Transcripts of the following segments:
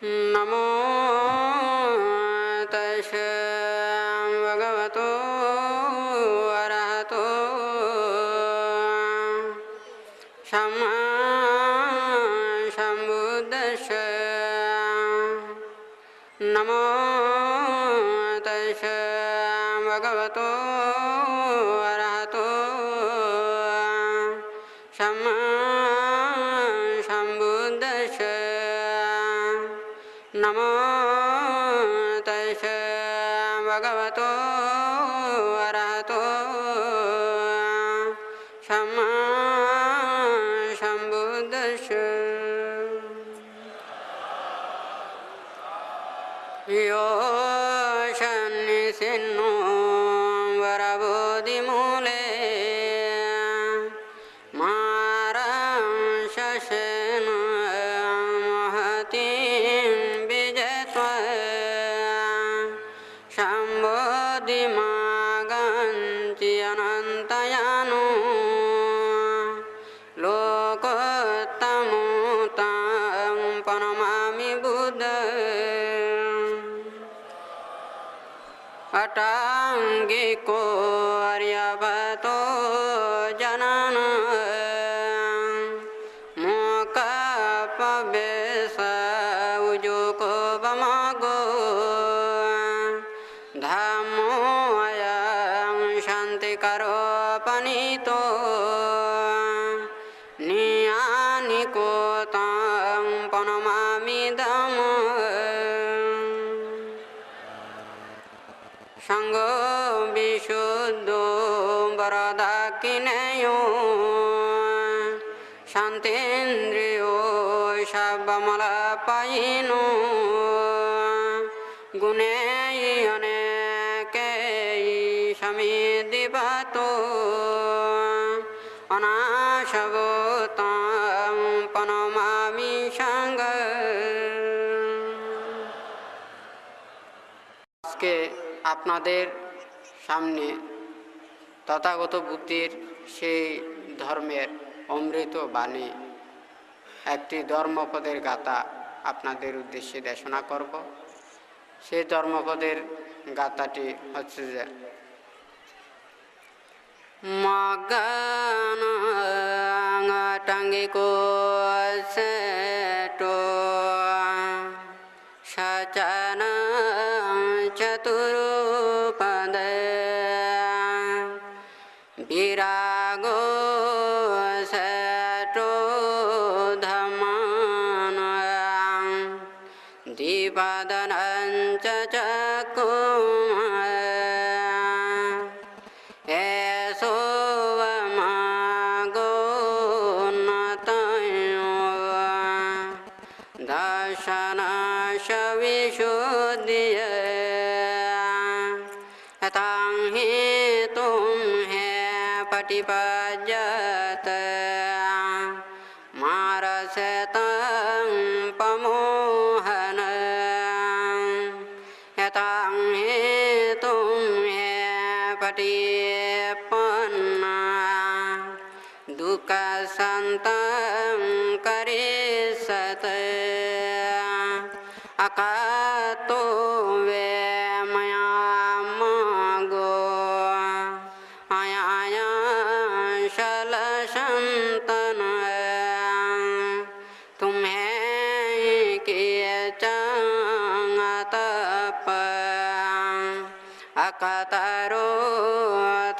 नमो तस्से भगवतो अरहतो सम्मा सम्बुद्दस्से नमो तस्से भगवतो अरहतो सम्मा सम्बुद्दस्से नमो तस्से भगवतो अरहतो सम्मा सम्बुद्दस्से यो सन्निसिन्नो वरबोधिमूले मारं शशेन महतीं विजयत्वा सम्बोधिमागन्ति अनन्तयानो लोकोत्तमोत्तं प्रणमामि बुद्धं अटाङ्गिको आर्यभतो जनान मोक्षपवेश उजुको वमगो धम्मो अयं शान्तिकरोपनीतो नियानिको तं प्रणमामि धम्मं संगो विशुद्धो वरदाकिनेयो शान्तेन्द्रियो शब्दमलपायिनो गुणैः अनेकैः समिद्धिवतो अनाशवो तं प्रणमामि संघं। আজকে আপনাদের সামনে তথাগত বুদ্ধির সেই ধর্মের অমৃত বাণী একটি ধর্মপদের গাথা আপনাদের উদ্দেশ্যে দেশনা করব। সেই ধর্মপদের গাথাটি হচ্ছে যে মগানাটাঙ্গিকো সেটো সচন চতুরুপদে বিরাগো সেটো ধম্মান দীপদনঞ্চ চকুম এসো মাগো নতয়ো দর্শন विशुद्धिये तां हि तुम है पटिपज्जत मारसे तं पमोहन तां हि तुम है पटिपन्ना दुःख संतं करिष्यत अकातो वे मया मगो आया शलसंतन तुम्हें किए चंगतप अकतरो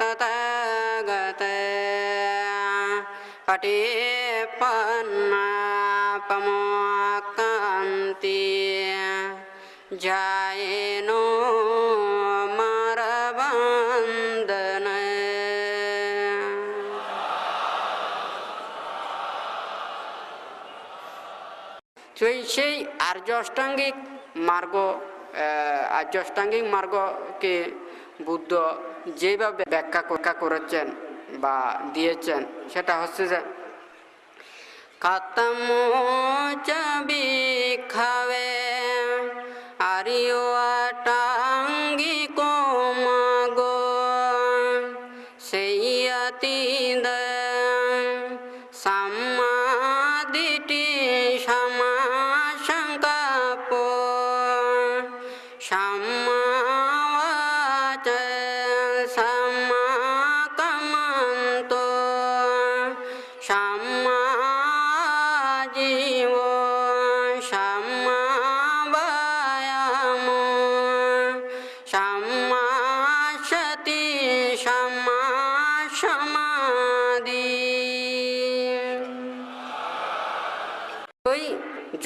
तथागत पटिपन्ना पमोकान्ति जायेनो मारबंदन। সেই আর্য অষ্টাঙ্গিক মার্গকে বুদ্ধ যেভাবে ব্যাখ্যা করেছেন বা দিয়েছেন সেটা হচ্ছে যে কাতমো চাবিখাবে আরিও আটাঙ্গিকো মাগো সেই অতীত সাম্মাদিটি সমাসংকাপো সাম্মাওয়াচ সাম্মাকামান্ত সাম্মাজীব সাম্মাবায়াম সাম্মাসতি সাম্মাসমাধি। ওই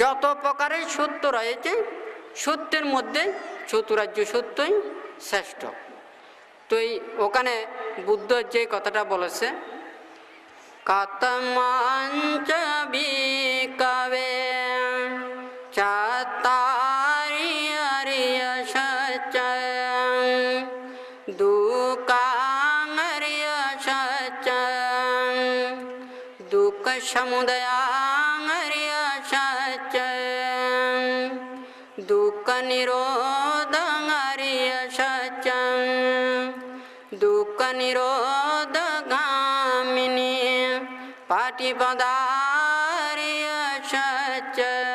যত প্রকারের সত্য রয়েছে সত্যের মধ্যে চতুরার্য সত্যই শ্রেষ্ঠ। তো ওখানে বুদ্ধ যে কথাটা বলেছে কাতমাঞ্চ বিকবে চাতারি আরিয় সত্যং দুঃখাং আরিয় সত্যং দুঃখ সমুদয়াং আরিয় সত্যং দুঃখ নিরোধং আরিয় সত্যং দুঃখ নিরোধগামিনী পাটিপদারিয় সত্যং।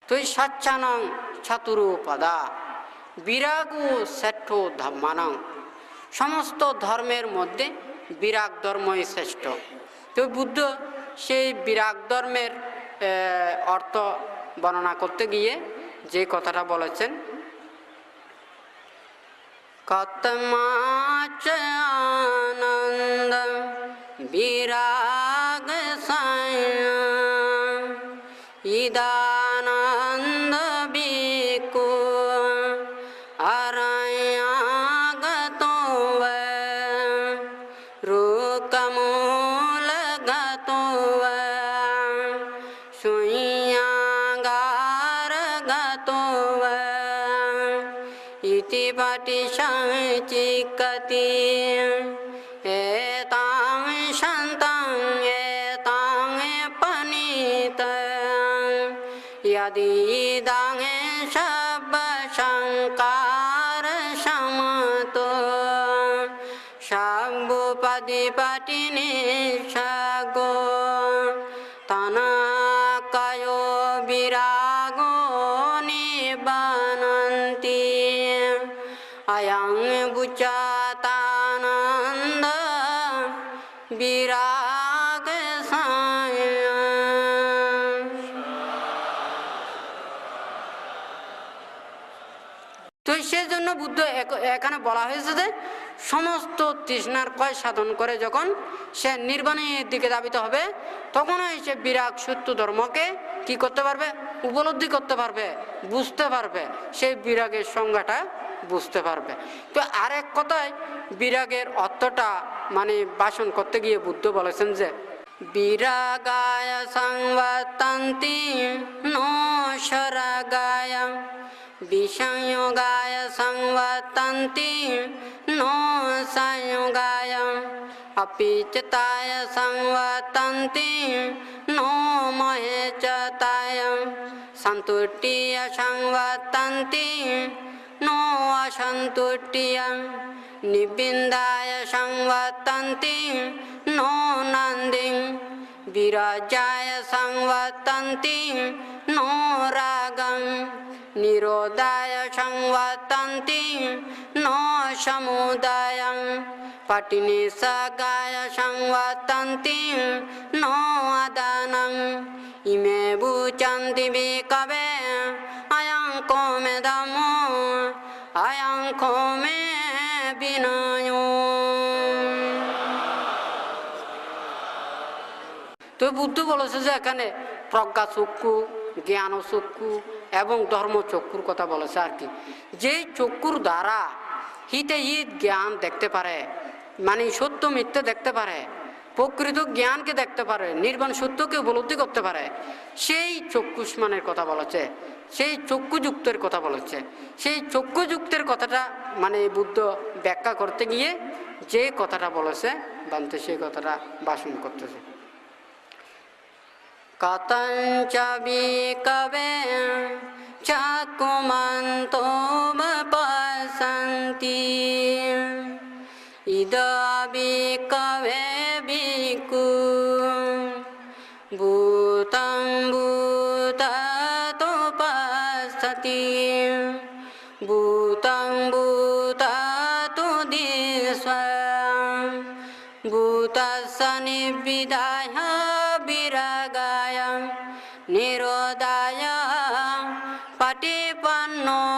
তুই সচ্চানং চতুরুপদা বিরাগু শ্রেষ্ঠ ধর্মানং। সমস্ত ধর্মের মধ্যে বিরাগ ধর্মই শ্রেষ্ঠ। তো বুদ্ধ সেই বিরাগ ধর্মের অর্থ বর্ণনা করতে গিয়ে যে কথাটা বলেছেন কতমাচ আনন্দ বিরাগ ইদানন্দ বিকু আরায়াগত রুকমূলগত সুয়াগারগত ইতি পাটিসঞ্চিকতি এতাং শান্তাং এতাং পনিতং यदिदं शब्दसंकार समतो शब्दपदिपटिनि सगो तनकयो विरागो निबनन्ति अयं बुच्चातानन्द विराग তো সেই জন্য বুদ্ধ এখানে বলা হয়েছে যে সমস্ত তৃষ্ণার ক্ষয় সাধন করে যখন সে নির্বাণের দিকে ধাবিত হবে তখনই সে বিরাগ সত্য ধর্মকে কি করতে পারবে, উপলব্ধি করতে পারবে, বুঝতে পারবে, সেই বিরাগের সংজ্ঞাটা বুঝতে পারবে। তো আরেক কথায় বিরাগের অর্থটা মানে ভাষণ করতে গিয়ে বুদ্ধ বলেছেন যে বিরাগায় সংবর্তন্তি নো সরাগায় বিষয়োগায় সংবর্তন্তি নো সংয়োগায় অপিচতায় সংবর্তন্তি নো মহেচতায় সন্তুষ্টিয় সংবর্তন্তি नो असन्तुष्टिय निबिन्दाय संवर्तन्ति नो नन्दिं विरजाय संवर्तन्ति नो रागं निरोधाय संवर्तन्ति नो समुदायं पटिनिसगाय संवर्तन्ति नो अदानं इमे बुचन्ति विकवे अयं कोमे धम्मो अयं कोमे विनयो। তো বুদ্ধ বলেছে যে এখানে প্রজ্ঞা চক্ষু, জ্ঞান চক্ষু এবং ধর্ম চক্ষুর কথা বলেছে আর কি। যে চক্ষুর দ্বারা হিতে হিত জ্ঞান দেখতে পারে, মানে সত্য মিথ্যে দেখতে পারে, প্রকৃত জ্ঞানকে দেখতে পারে, নির্বাণ সত্যকে উপলব্ধি করতে পারে, সেই চক্ষুষ্মানের কথা বলেছে, সেই চক্ষুযুক্তের কথা বলেছে। সেই চক্ষুযুক্তের কথাটা মানে বুদ্ধ ব্যাখ্যা করতে গিয়ে যে কথাটা বলেছে বান্তে সেই কথাটা ভাষণ করতেছে। কতঞ্চ বিকবে চাকুমন্তো বপসন্তি ইদ বিকবে বিকু ভূতং বিদধতি ভূতং ভূতাতো দিস্বং ভূতস্য নিবিদায় বিরাগায় নিরোধায় পটিপন্নোতি